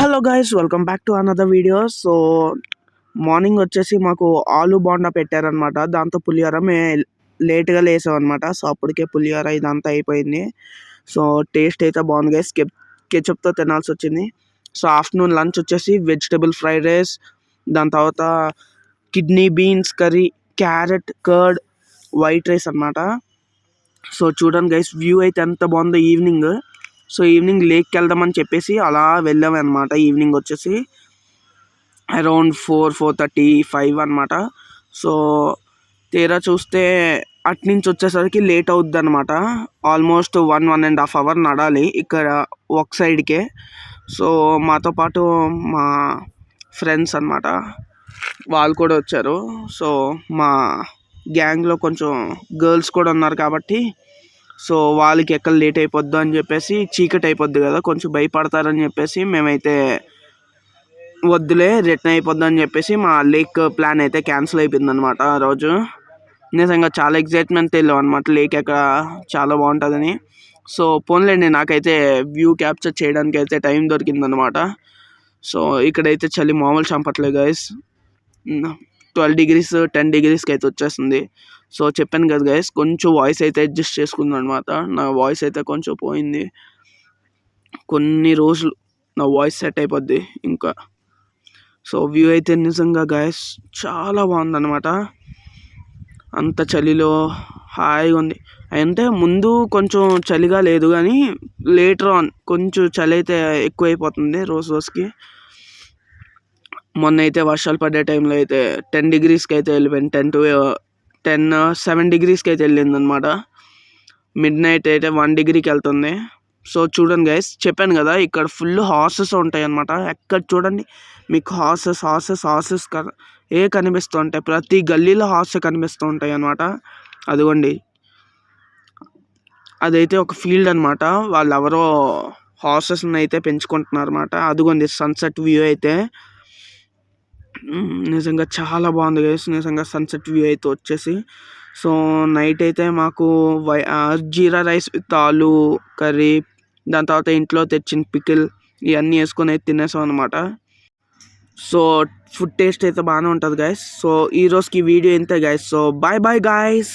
Hello guys, welcome back to another video. So morning వచ్చేసి మాకు ఆలు బోండా పెట్టారనమాట. దాంతో పులిహోర లేట్గా లేసాం అనమాట. సో అప్పటికే పులిహోర ఇదంతా అయిపోయింది. సో టేస్ట్ అయితే బాగుంది గైస్. కెచప్తో తినాల్సి వచ్చింది. సో ఆఫ్టర్నూన్ లంచ్ వచ్చేసి వెజిటబుల్ ఫ్రైడ్ రైస్, దాని తర్వాత kidney beans curry, carrot curd, white rice అనమాట. సో చూడండి గైస్, వ్యూ అయితే ఎంత బాగుందో ఈవినింగ్. సో ఈవినింగ్ లేక్కి వెళ్దామని చెప్పేసి అలా వెళ్ళాము అనమాట. ఈవినింగ్ వచ్చేసి అరౌండ్ 4:35 అనమాట. సో తీరా చూస్తే అట్నుంచి వచ్చేసరికి లేట్ అవుద్ది అనమాట. ఆల్మోస్ట్ 1.5 అవర్ నడాలి ఇక్కడ ఒక సైడ్కే. సో మాతో పాటు మా ఫ్రెండ్స్ అనమాట, వాళ్ళు కూడా వచ్చారు. సో మా గ్యాంగ్లో కొంచెం గర్ల్స్ కూడా ఉన్నారు కాబట్టి సో వాళ్ళకి ఎక్కడ లేట్ అయిపోద్దు అని చెప్పేసి, చీకటి అయిపోద్ది కదా, కొంచెం భయపడతారని చెప్పేసి మేమైతే వద్దులే రిటర్న్ అయిపోద్ది అని చెప్పేసి మా లేక్ ప్లాన్ అయితే క్యాన్సిల్ అయిపోయింది అనమాట. ఆ రోజు నిజంగా చాలా ఎగ్జైట్మెంట్ వెళ్ళాం అనమాట, లేక్ ఎక్కడ చాలా బాగుంటుందని. సో పోన్లేండి, నాకైతే వ్యూ క్యాప్చర్ చేయడానికి అయితే టైం దొరికిందనమాట. సో ఇక్కడైతే చలి మామూలు చంపట్లేదు గైస్. 12 degrees 10 degreesకి అయితే వచ్చేస్తుంది. సో చెప్పాను కదా గైస్, కొంచెం వాయిస్ అయితే అడ్జస్ట్ చేసుకుందాం అనమాట. నా వాయిస్ అయితే కొంచెం పోయింది. కొన్ని రోజులు నా వాయిస్ సెట్ అయిపోద్ది ఇంకా. సో వ్యూ అయితే నిజంగా గైస్ చాలా బాగుందన్నమాట. అంత చలిలో హాయిగా ఉంది. అంటే ముందు కొంచెం చలిగా లేదు, కానీ లేటర్ ఆన్ కొంచెం చలి అయితే ఎక్కువైపోతుంది రోజు రోజుకి. మొన్న అయితే వర్షాలు పడే టైంలో అయితే 10 degreesకి అయితే వెళ్ళిపోయింది. 7 degreesకి అయితే వెళ్ళింది అనమాట. మిడ్ నైట్ అయితే 1 degreeకి వెళ్తుంది. సో చూడండి గైస్, చెప్పాను కదా ఇక్కడ ఫుల్ హార్సెస్ ఉంటాయి అనమాట. ఎక్కడ చూడండి మీకు హార్సెస్ కనిపిస్తూ ఉంటాయి. ప్రతి గల్లీలో హార్సెస్ కనిపిస్తూ ఉంటాయి అనమాట. అదిగోండి, అదైతే ఒక ఫీల్డ్ అనమాట. వాళ్ళు ఎవరో హార్సెస్ని అయితే పెంచుకుంటున్నారు అనమాట. అదిగోండి సన్సెట్ వ్యూ అయితే నిజంగా చాలా బాగుంది గైస్. నిజంగా సన్సెట్ వ్యూ అయితే వచ్చేసి. సో నైట్ అయితే మాకు జీరా రైస్ విత్ ఆలు కర్రీ, దాని తర్వాత ఇంట్లో తెచ్చిన పికిల్, ఇవన్నీ వేసుకొని అయితే తినేసాం అనమాట. సో ఫుడ్ టేస్ట్ అయితే బాగానే ఉంటుంది గైస్. సో ఈ రోజుకి వీడియో ఇంతే guys. So bye bye guys.